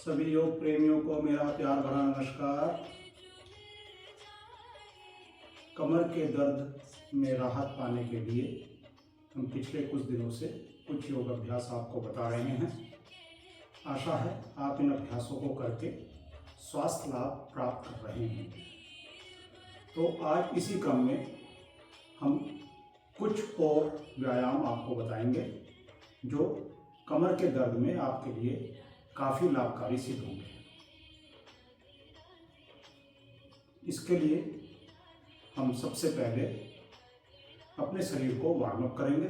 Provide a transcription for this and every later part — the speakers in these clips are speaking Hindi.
सभी योग प्रेमियों को मेरा प्यार भरा नमस्कार। कमर के दर्द में राहत पाने के लिए हम पिछले कुछ दिनों से कुछ योग अभ्यास आपको बता रहे हैं। आशा है आप इन अभ्यासों को करके स्वास्थ्य लाभ प्राप्त कर रहे हैं। तो आज इसी क्रम में हम कुछ और व्यायाम आपको बताएंगे जो कमर के दर्द में आपके लिए काफ़ी लाभकारी सिद्ध होंगे। इसके लिए हम सबसे पहले अपने शरीर को वार्म अप करेंगे।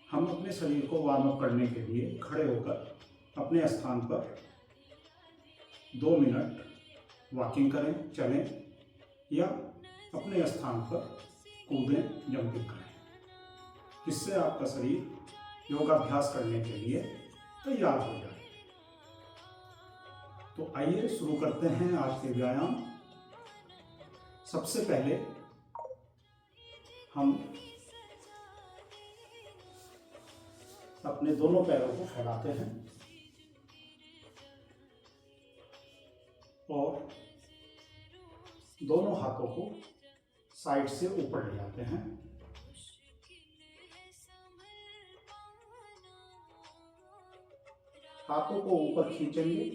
हम अपने शरीर को वार्म अप करने के लिए खड़े होकर अपने स्थान पर 2 मिनट वॉकिंग करें, चलें या अपने स्थान पर कूदें, जंपिंग करें, जिससे आपका शरीर योगाभ्यास करने के लिए तैयार हो जाए। तो आइए शुरू करते हैं आज के व्यायाम। सबसे पहले हम अपने दोनों पैरों को फैलाते हैं और दोनों हाथों को साइड से ऊपर ले जाते हैं। हाथों को ऊपर खींचेंगे,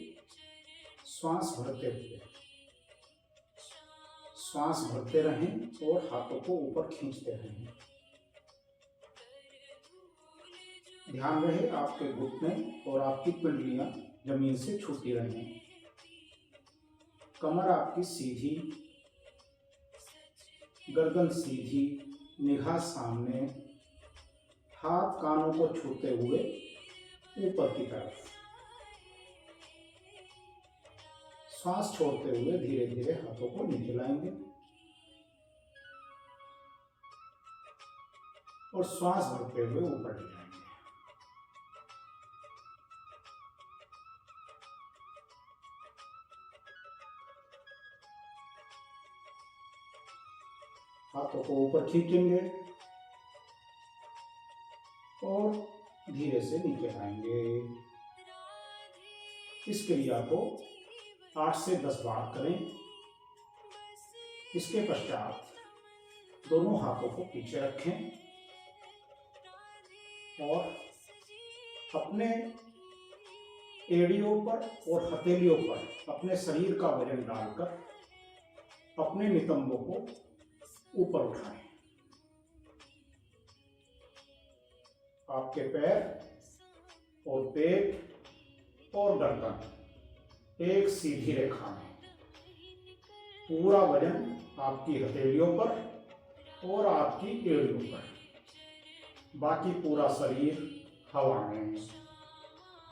श्वास भरते हुए। श्वास भरते रहें और हाथों को ऊपर खींचते रहें। ध्यान रहे आपके घुटने और आपकी पिंडलियां जमीन से छूती रहें। कमर आपकी सीधी, गर्दन सीधी, निगाह सामने, हाथ कानों को छूते हुए ऊपर की तरफ। श्वास छोड़ते हुए धीरे धीरे हाथों को नीचे लाएंगे और श्वास भरते हुए ऊपर ले जाएंगे। हाथों को ऊपर खींचेंगे और धीरे से नीचे लाएंगे। इस क्रिया को 8 से 10 बार करें। इसके पश्चात दोनों हाथों को पीछे रखें और अपने एड़ियों पर और हथेलियों पर अपने शरीर का वजन डालकर अपने नितंबों को ऊपर उठाएं। आपके पैर और पेट और गर्दन एक सीधी रेखा में, पूरा वजन आपकी हथेलियों पर और आपकी एड़ियों पर, बाकी पूरा शरीर हवा में।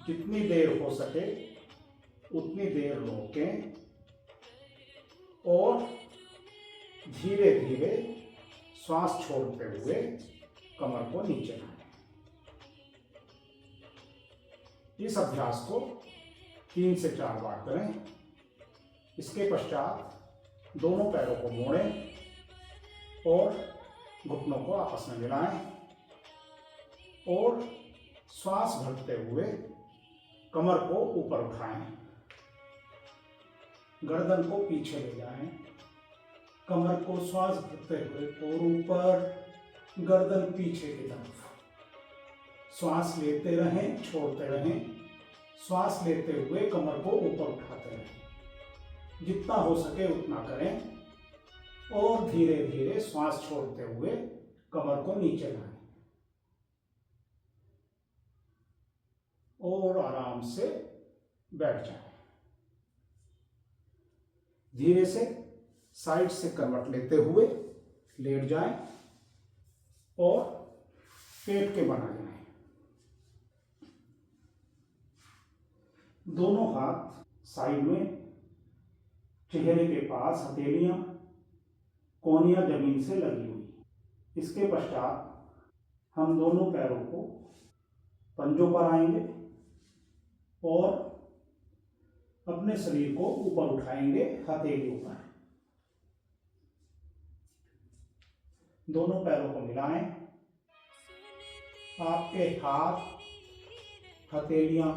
जितनी देर हो सके उतनी देर रोकें और धीरे धीरे श्वास छोड़ते हुए कमर को नीचे लाएं। इस अभ्यास को 3 से 4 बार करें। इसके पश्चात दोनों पैरों को मोड़ें और घुटनों को आपस में मिलाएं और श्वास भरते हुए कमर को ऊपर उठाएं। गर्दन को पीछे ले जाएं। कमर को श्वास भरते हुए और ऊपर, गर्दन पीछे की तरफ। श्वास लेते रहें, छोड़ते रहें। श्वास लेते हुए कमर को ऊपर उठाते रहें। जितना हो सके उतना करें और धीरे धीरे श्वास छोड़ते हुए कमर को नीचे लाएं और आराम से बैठ जाएं। धीरे से साइड से करवट लेते हुए लेट जाएं और पेट के बना जाएं। दोनों हाथ साइड में, चेहरे के पास हथेलियां, कोहनियां जमीन से लगी हुई। इसके पश्चात हम दोनों पैरों को पंजों पर आएंगे और अपने शरीर को ऊपर उठाएंगे हथेलियों पर। दोनों पैरों को मिलाएं। आपके हाथ, हथेलियां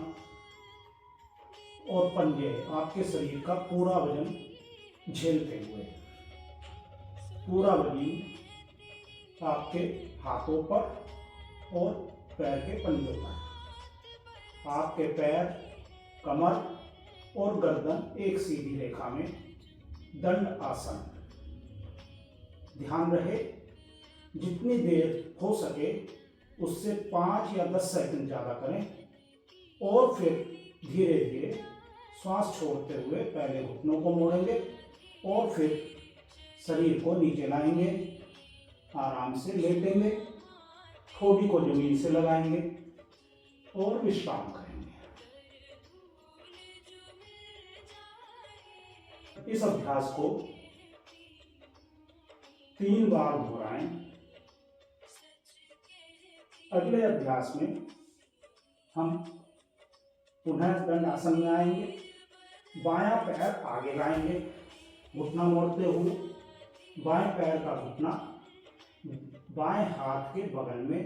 और पंजे आपके शरीर का पूरा वजन झेलते हुए, पूरा वजन आपके हाथों पर और पैर के पंजों पर। आपके पैर, कमर और गर्दन एक सीधी रेखा में, दंड आसन। ध्यान रहे, जितनी देर हो सके उससे 5 या 10 सेकंड ज़्यादा करें और फिर धीरे धीरे श्वास छोड़ते हुए पहले घुटनों को मोड़ेंगे और फिर शरीर को नीचे लाएंगे, आराम से लेटेंगे, ठोड़ी को जमीन से लगाएंगे और विश्राम करेंगे। इस अभ्यास को 3 बार दोहराएं। अगले अभ्यास में हम पुनः दंड आसन में आएंगे। बायां पैर आगे लाएंगे, घुटना मोड़ते हुए, बाएं पैर का घुटना बाएं हाथ के बगल में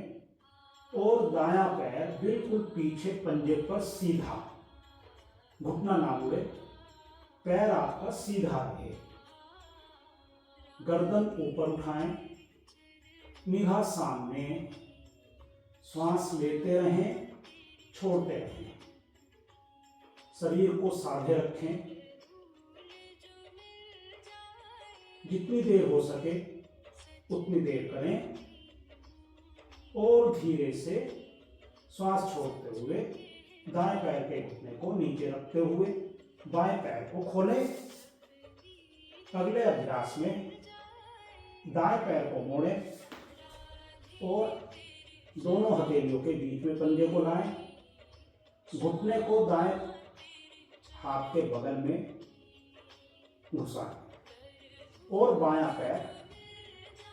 और दायां पैर बिल्कुल पीछे पंजे पर सीधा, घुटना ना मुड़े, पैर आपका सीधा रहे। गर्दन ऊपर उठाएं, निगाह सामने, श्वास लेते रहें, छोड़ते रहें, शरीर को साधे रखें। जितनी देर हो सके उतनी देर करें और धीरे से श्वास छोड़ते हुए दाएं पैर के घुटने को नीचे रखते हुए बाएं पैर को खोलें। अगले अभ्यास में दाएं पैर को मोड़ें और दोनों हथेलियों के बीच में पंजे को लाएं, घुटने को दाएं हाथ के बगल में घुसाएं और बायां पैर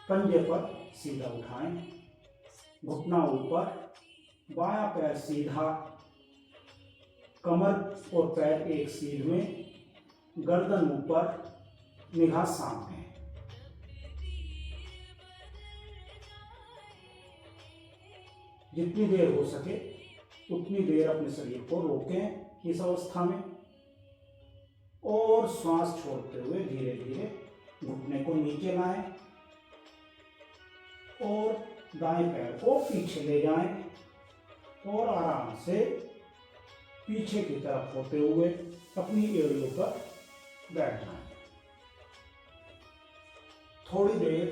पंजे पर सीधा उठाएं, घुटना ऊपर, बायां पैर सीधा, कमर और पैर एक सीध में, गर्दन ऊपर, निगाह सामने। जितनी देर हो सके उतनी देर अपने शरीर को रोकें इस अवस्था में और श्वास छोड़ते हुए धीरे धीरे घुटने को नीचे लाएं और दाएं पैर को पीछे ले जाएं और आराम से पीछे की तरफ होते हुए अपनी एड़ियों पर बैठ जाएं। थोड़ी देर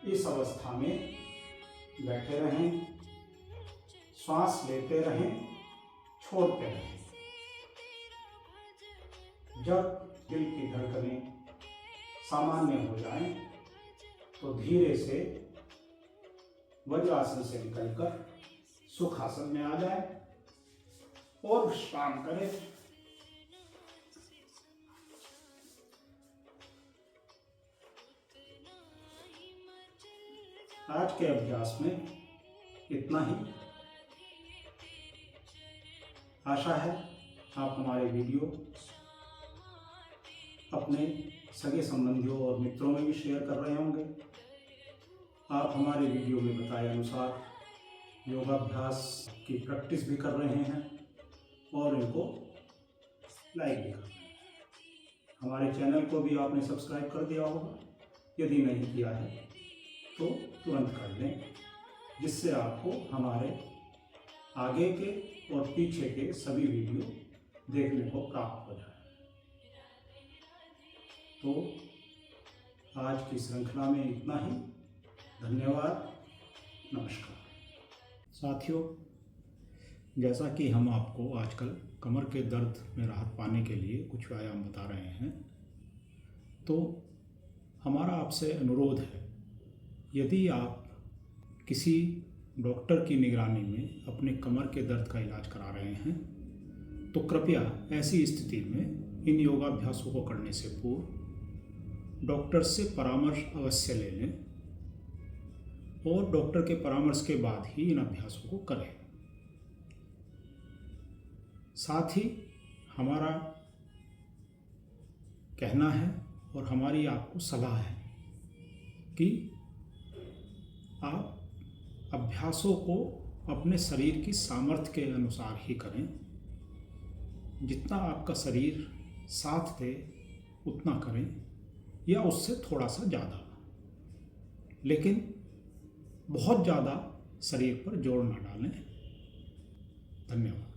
इस अवस्था में बैठे रहें, श्वास लेते रहें, छोड़ते रहें। जब दिल की धड़कनें सामान्य हो जाएं तो धीरे से वज्रासन से निकलकर सुखासन में आ जाए और विश्राम करें। आज के अभ्यास में इतना ही। आशा है आप हमारे वीडियो अपने सगे संबंधियों और मित्रों में भी शेयर कर रहे होंगे। आप हमारे वीडियो में बताए अनुसार योगाभ्यास की प्रैक्टिस भी कर रहे हैं और इनको लाइक भी कर रहे हैं। हमारे चैनल को भी आपने सब्सक्राइब कर दिया होगा, यदि नहीं किया है तो तुरंत कर लें, जिससे आपको हमारे आगे के और पीछे के सभी वीडियो देखने को प्राप्त हो जाए। तो आज की श्रृंखला में इतना ही। धन्यवाद, नमस्कार। साथियों, जैसा कि हम आपको आजकल कमर के दर्द में राहत पाने के लिए कुछ व्यायाम बता रहे हैं, तो हमारा आपसे अनुरोध है, यदि आप किसी डॉक्टर की निगरानी में अपने कमर के दर्द का इलाज करा रहे हैं, तो कृपया ऐसी स्थिति में इन योगाभ्यासों को करने से पूर्व डॉक्टर से परामर्श अवश्य ले लें और डॉक्टर के परामर्श के बाद ही इन अभ्यासों को करें। साथ ही हमारा कहना है और हमारी आपको सलाह है कि आप अभ्यासों को अपने शरीर की सामर्थ्य के अनुसार ही करें जितना आपका शरीर साथ दे उतना करें या उससे थोड़ा सा ज़्यादा, लेकिन बहुत ज़्यादा शरीर पर जोर ना डालें। धन्यवाद।